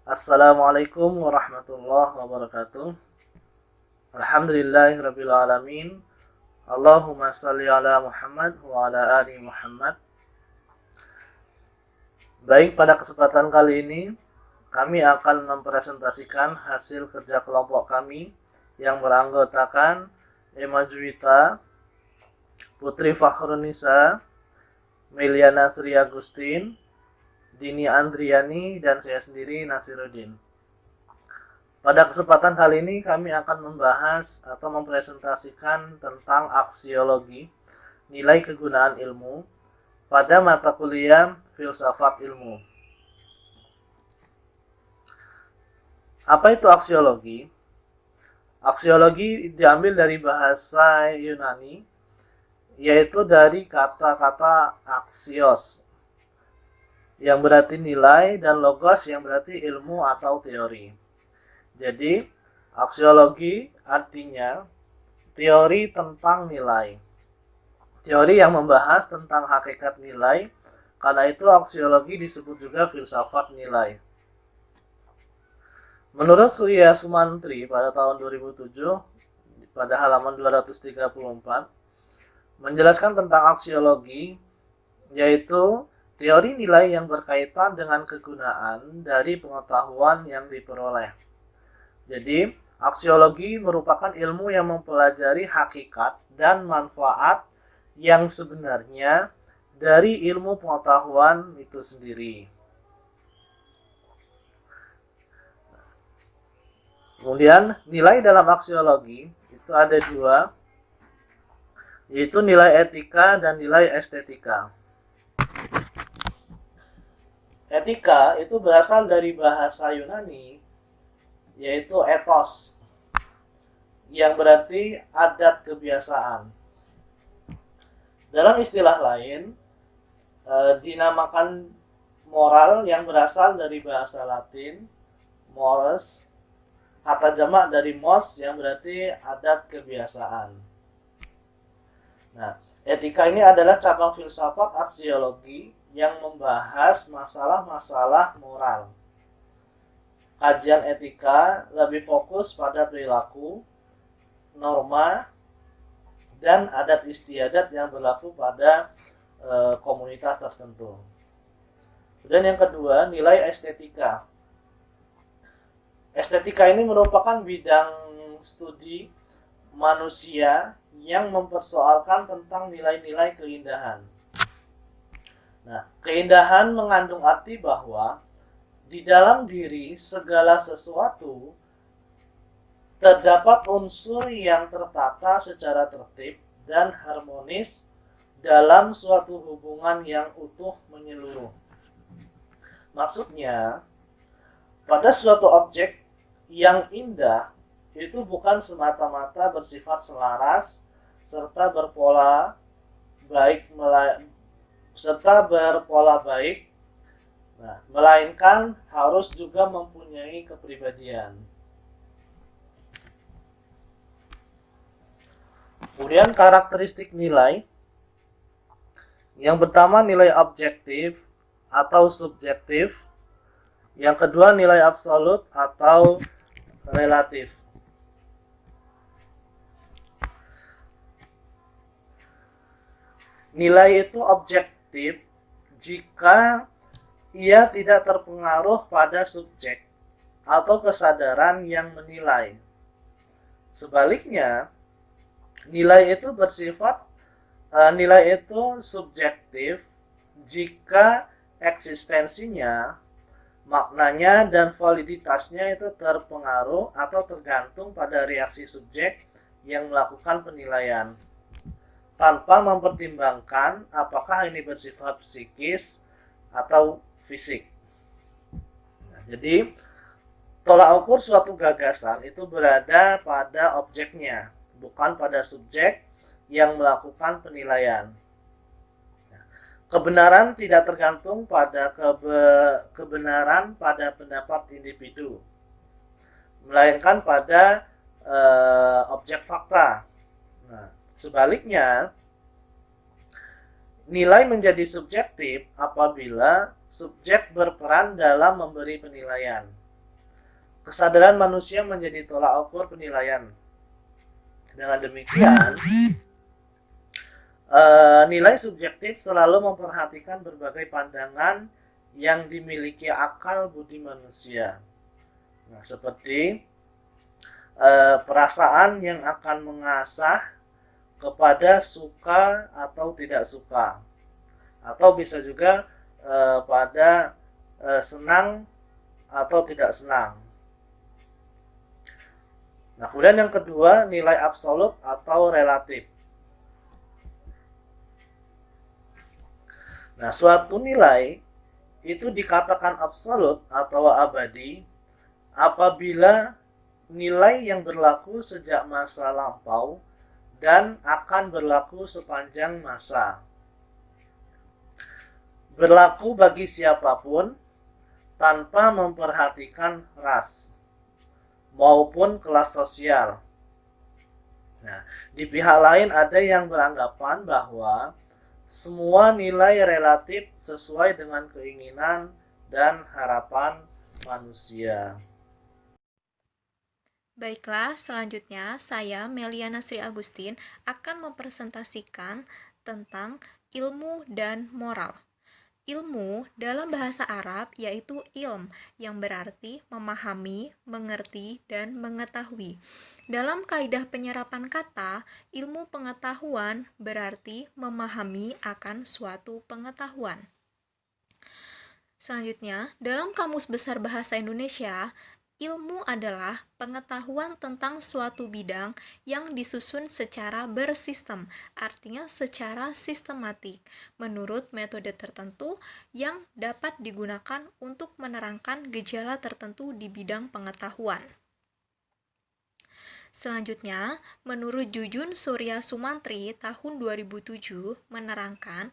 Assalamualaikum warahmatullahi wabarakatuh. Alhamdulillahirabbil alamin. Allahumma shalli ala Muhammad wa ala ali Muhammad. Baik, pada kesempatan kali ini kami akan mempresentasikan hasil kerja kelompok kami yang beranggotakan Emma Juwita, Putri Fakhrunisa, Meliana Sri Agustin, Dini Andriani, dan saya sendiri Nasiruddin. Pada kesempatan kali ini kami akan membahas atau mempresentasikan tentang aksiologi, nilai kegunaan ilmu, pada mata kuliah filsafat ilmu. Apa itu aksiologi? Aksiologi diambil dari bahasa Yunani, yaitu dari kata-kata aksios, yang berarti nilai, dan logos yang berarti ilmu atau teori. Jadi, aksiologi artinya teori tentang nilai. Teori yang membahas tentang hakikat nilai, karena itu aksiologi disebut juga filsafat nilai. Menurut Surya Sumantri pada tahun 2007, pada halaman 234, menjelaskan tentang aksiologi, yaitu teori nilai yang berkaitan dengan kegunaan dari pengetahuan yang diperoleh. Jadi, aksiologi merupakan ilmu yang mempelajari hakikat dan manfaat yang sebenarnya dari ilmu pengetahuan itu sendiri. Kemudian, nilai dalam aksiologi itu ada dua, yaitu nilai etika dan nilai estetika. Etika itu berasal dari bahasa Yunani, yaitu ethos, yang berarti adat kebiasaan. Dalam istilah lain, dinamakan moral, yang berasal dari bahasa Latin mores, kata jamak dari mos yang berarti adat kebiasaan. Nah, etika ini adalah cabang filsafat aksiologi yang membahas masalah-masalah moral. Kajian etika lebih fokus pada perilaku, norma, dan adat istiadat yang berlaku pada komunitas tertentu. Dan yang kedua, nilai estetika. Estetika ini merupakan bidang studi manusia yang mempersoalkan tentang nilai-nilai keindahan. Nah, keindahan mengandung arti bahwa di dalam diri segala sesuatu terdapat unsur yang tertata secara tertib dan harmonis dalam suatu hubungan yang utuh menyeluruh. Maksudnya, pada suatu objek yang indah itu bukan semata-mata bersifat selaras serta berpola baik, melainkan harus juga mempunyai kepribadian. Kemudian karakteristik nilai. Yang pertama, nilai objektif atau subjektif. Yang kedua, nilai absolut atau relatif. Nilai itu objektif jika ia tidak terpengaruh pada subjek atau kesadaran yang menilai. Sebaliknya, nilai itu subjektif jika eksistensinya, maknanya, dan validitasnya itu terpengaruh atau tergantung pada reaksi subjek yang melakukan penilaian, tanpa mempertimbangkan apakah ini bersifat psikis atau fisik. Nah, jadi, tolak ukur suatu gagasan itu berada pada objeknya, bukan pada subjek yang melakukan penilaian. Kebenaran tidak tergantung pada kebenaran pada pendapat individu, melainkan pada objek fakta. Nah, sebaliknya, nilai menjadi subjektif apabila subjek berperan dalam memberi penilaian. Kesadaran manusia menjadi tolak ukur penilaian. Dengan demikian, nilai subjektif selalu memperhatikan berbagai pandangan yang dimiliki akal budi manusia. Nah, seperti perasaan yang akan mengasah kepada suka atau tidak suka, atau bisa juga pada senang atau tidak senang. Nah, kemudian yang kedua, nilai absolut atau relatif. Nah, suatu nilai itu dikatakan absolut atau abadi apabila nilai yang berlaku sejak masa lampau dan akan berlaku sepanjang masa. Berlaku bagi siapapun tanpa memperhatikan ras maupun kelas sosial. Nah, di pihak lain ada yang beranggapan bahwa semua nilai relatif sesuai dengan keinginan dan harapan manusia. Baiklah, selanjutnya saya Meliana Sri Agustin akan mempresentasikan tentang ilmu dan moral. Ilmu dalam bahasa Arab yaitu ilm, yang berarti memahami, mengerti, dan mengetahui. Dalam kaidah penyerapan kata, ilmu pengetahuan berarti memahami akan suatu pengetahuan. Selanjutnya, dalam Kamus Besar Bahasa Indonesia, ilmu adalah pengetahuan tentang suatu bidang yang disusun secara bersistem, artinya secara sistematik, menurut metode tertentu yang dapat digunakan untuk menerangkan gejala tertentu di bidang pengetahuan. Selanjutnya, menurut Jujun Surya Sumantri tahun 2007 menerangkan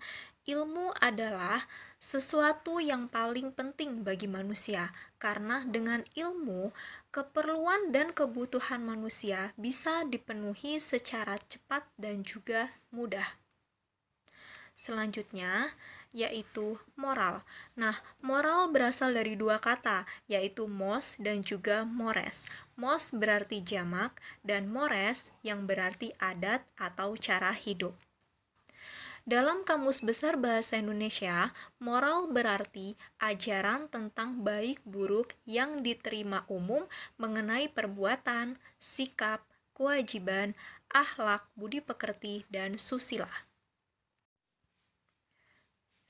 ilmu adalah sesuatu yang paling penting bagi manusia, karena dengan ilmu, keperluan dan kebutuhan manusia bisa dipenuhi secara cepat dan juga mudah. Selanjutnya, yaitu moral. Nah, moral berasal dari dua kata, yaitu mos dan juga mores. Mos berarti jamak, dan mores yang berarti adat atau cara hidup. Dalam Kamus Besar Bahasa Indonesia, moral berarti ajaran tentang baik buruk yang diterima umum mengenai perbuatan, sikap, kewajiban, akhlak, budi pekerti, dan susila.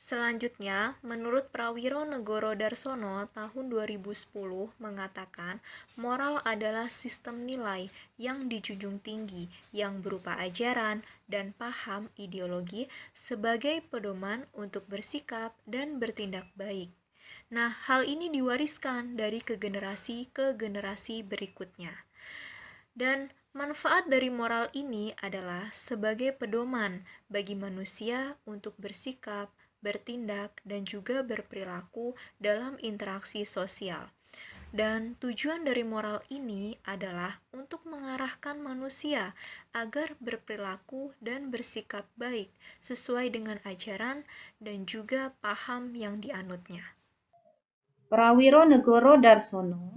Selanjutnya, menurut Prawiro Negoro Darsono tahun 2010 mengatakan, moral adalah sistem nilai yang dijunjung tinggi yang berupa ajaran dan paham ideologi sebagai pedoman untuk bersikap dan bertindak baik. Nah, hal ini diwariskan dari generasi ke generasi berikutnya. Dan manfaat dari moral ini adalah sebagai pedoman bagi manusia untuk bersikap, bertindak, dan juga berperilaku dalam interaksi sosial. Dan tujuan dari moral ini adalah untuk mengarahkan manusia agar berperilaku dan bersikap baik sesuai dengan ajaran dan juga paham yang dianutnya. Prawiro Negoro Darsono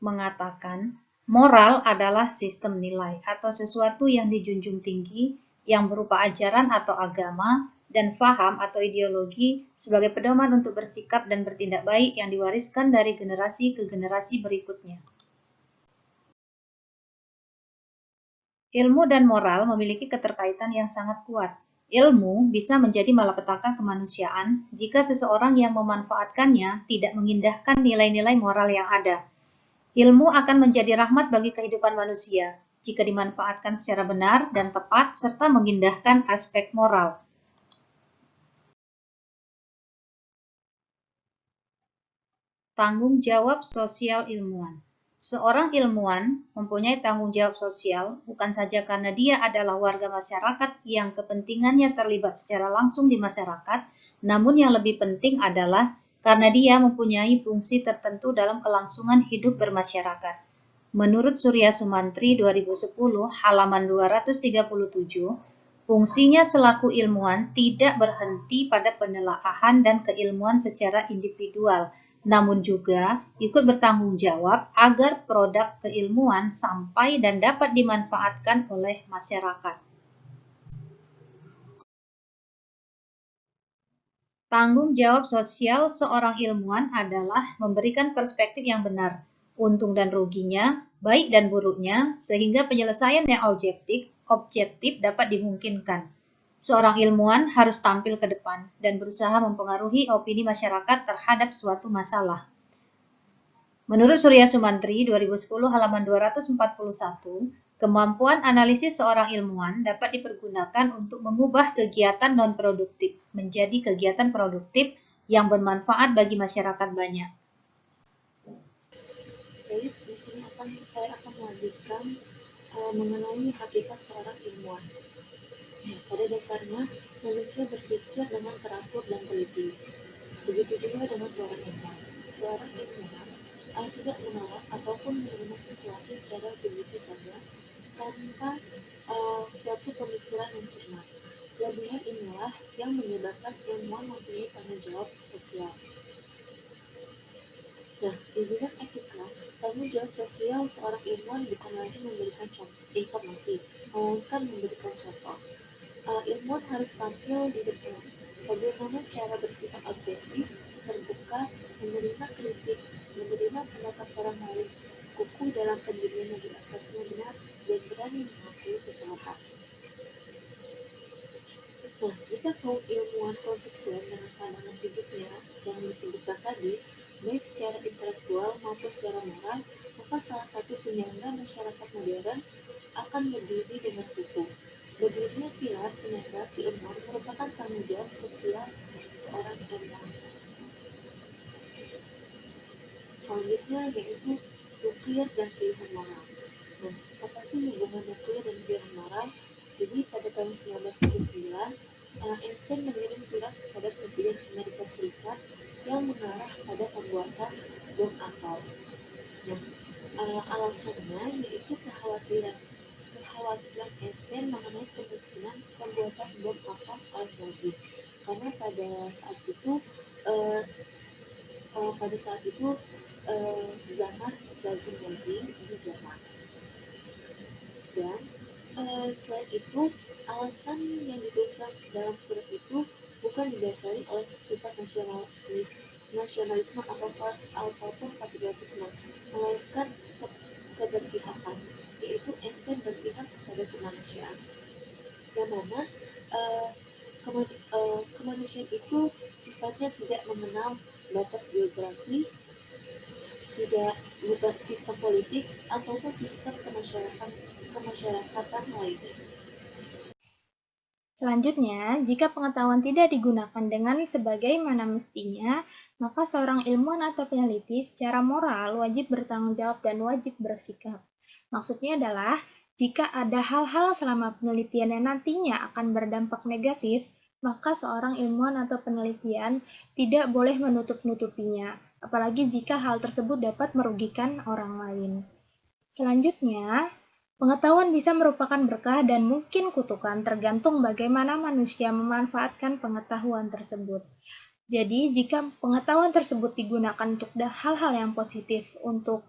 mengatakan, moral adalah sistem nilai atau sesuatu yang dijunjung tinggi yang berupa ajaran atau agama dan faham atau ideologi sebagai pedoman untuk bersikap dan bertindak baik yang diwariskan dari generasi ke generasi berikutnya. Ilmu dan moral memiliki keterkaitan yang sangat kuat. Ilmu bisa menjadi malapetaka kemanusiaan jika seseorang yang memanfaatkannya tidak mengindahkan nilai-nilai moral yang ada. Ilmu akan menjadi rahmat bagi kehidupan manusia jika dimanfaatkan secara benar dan tepat serta mengindahkan aspek moral. Tanggung jawab sosial ilmuwan. Seorang ilmuwan mempunyai tanggung jawab sosial bukan saja karena dia adalah warga masyarakat yang kepentingannya terlibat secara langsung di masyarakat, namun yang lebih penting adalah karena dia mempunyai fungsi tertentu dalam kelangsungan hidup bermasyarakat. Menurut Surya Sumantri 2010 halaman 237, fungsinya selaku ilmuwan tidak berhenti pada penelaahan dan keilmuan secara individual, namun juga ikut bertanggung jawab agar produk keilmuan sampai dan dapat dimanfaatkan oleh masyarakat. Tanggung jawab sosial seorang ilmuwan adalah memberikan perspektif yang benar, untung dan ruginya, baik dan buruknya, sehingga penyelesaian yang objektif dapat dimungkinkan. Seorang ilmuwan harus tampil ke depan dan berusaha mempengaruhi opini masyarakat terhadap suatu masalah. Menurut Surya Sumantri 2010 halaman 241, kemampuan analisis seorang ilmuwan dapat dipergunakan untuk mengubah kegiatan non-produktif menjadi kegiatan produktif yang bermanfaat bagi masyarakat banyak. Baik, di sini saya akan melanjutkan mengenai hakikat seorang ilmuwan. Pada dasarnya, manusia berpikir dengan teratur dan teliti. Begitu juga dengan seorang ilmuwan. Seorang ilmuwan tidak menolak ataupun menerima sesuatu secara begitu saja tanpa suatu pemikiran yang cermat. Kelebihan inilah yang menyebabkan ilmuwan mempunyai tanggung jawab sosial. Nah, di bidang etika, tanggung jawab sosial seorang ilmuwan bukan lagi memberikan informasi, melainkan memberikan contoh. Ilmuwan harus tampil di depan. Bagaimana cara bersifat objektif, terbuka, menerima kritik, menerima pendapat orang lain, kukuh dalam pendirian yang dianggapnya benar, dan berani mengakui kesalahan. Nah, jika kaum ilmuwan konsekuen dengan pandangan hidupnya yang disebutkan tadi, baik secara intelektual maupun secara moral, maka salah satu penyangga masyarakat modern akan berdiri dengan kukuh. Berdirinya pilar penyangga keilmuan merupakan tanggung jawab sosial seorang ilmuwan. Selanjutnya yaitu nuklir dan pilihan moral. Nah, apa sih hubungan nuklir dan pilihan moral? Jadi pada tahun 1939, Einstein mengirim surat kepada Presiden Amerika Serikat yang mengarah pada pembuatan bom atom. Nah, alasannya yaitu kekhawatiran Einstein mengenai kemungkinan pembuatan bom atom oleh Nazi, karena pada saat itu zaman rezim Nazi di Jerman. Dan selain itu, alasan yang dituliskan dalam surat itu bukan didasari oleh sifat nasionalisme ataupun patriotisme, melainkan keberpihakan, yaitu Einstein berpihak kepada kemanusiaan. Yang mana kemanusiaan itu sifatnya tidak mengenal batas geografi, bukan sistem politik ataupun sistem kemasyarakatan lainnya. Selanjutnya, jika pengetahuan tidak digunakan dengan sebagaimana mestinya, maka seorang ilmuwan atau peneliti secara moral wajib bertanggung jawab dan wajib bersikap. Maksudnya adalah, jika ada hal-hal selama penelitian yang nantinya akan berdampak negatif, maka seorang ilmuwan atau penelitian tidak boleh menutup-nutupinya, apalagi jika hal tersebut dapat merugikan orang lain. Selanjutnya, pengetahuan bisa merupakan berkah dan mungkin kutukan tergantung bagaimana manusia memanfaatkan pengetahuan tersebut. Jadi, jika pengetahuan tersebut digunakan untuk hal-hal yang positif untuk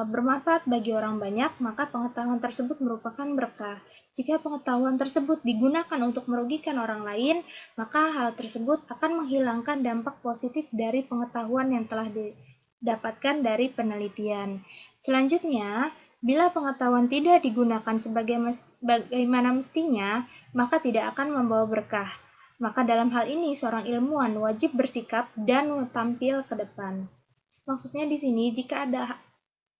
bermanfaat bagi orang banyak, maka pengetahuan tersebut merupakan berkah. Jika pengetahuan tersebut digunakan untuk merugikan orang lain, maka hal tersebut akan menghilangkan dampak positif dari pengetahuan yang telah didapatkan dari penelitian. Selanjutnya, bila pengetahuan tidak digunakan sebagaimana mestinya, maka tidak akan membawa berkah. Maka dalam hal ini seorang ilmuwan wajib bersikap dan tampil ke depan. Maksudnya di sini jika ada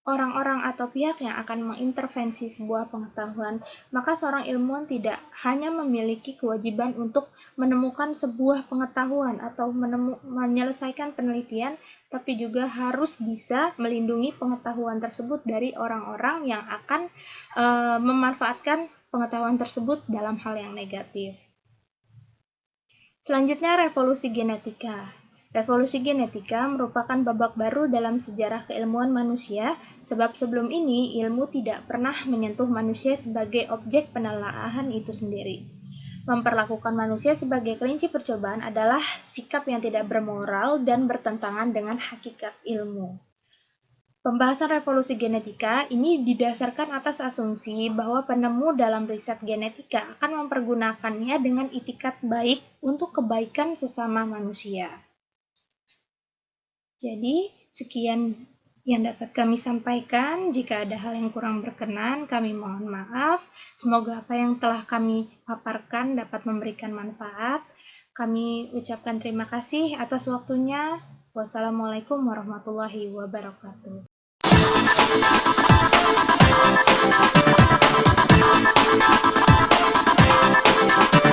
orang-orang atau pihak yang akan mengintervensi sebuah pengetahuan, maka seorang ilmuwan tidak hanya memiliki kewajiban untuk menemukan sebuah pengetahuan atau menyelesaikan penelitian, tapi juga harus bisa melindungi pengetahuan tersebut dari orang-orang yang akan memanfaatkan pengetahuan tersebut dalam hal yang negatif. Selanjutnya, revolusi genetika. Revolusi genetika merupakan babak baru dalam sejarah keilmuan manusia, sebab sebelum ini ilmu tidak pernah menyentuh manusia sebagai objek penelaahan itu sendiri. Memperlakukan manusia sebagai kelinci percobaan adalah sikap yang tidak bermoral dan bertentangan dengan hakikat ilmu. Pembahasan revolusi genetika ini didasarkan atas asumsi bahwa penemu dalam riset genetika akan mempergunakannya dengan itikat baik untuk kebaikan sesama manusia. Jadi, sekian yang dapat kami sampaikan. Jika ada hal yang kurang berkenan, kami mohon maaf. Semoga apa yang telah kami paparkan dapat memberikan manfaat. Kami ucapkan terima kasih atas waktunya. Wassalamualaikum warahmatullahi wabarakatuh. Thank you.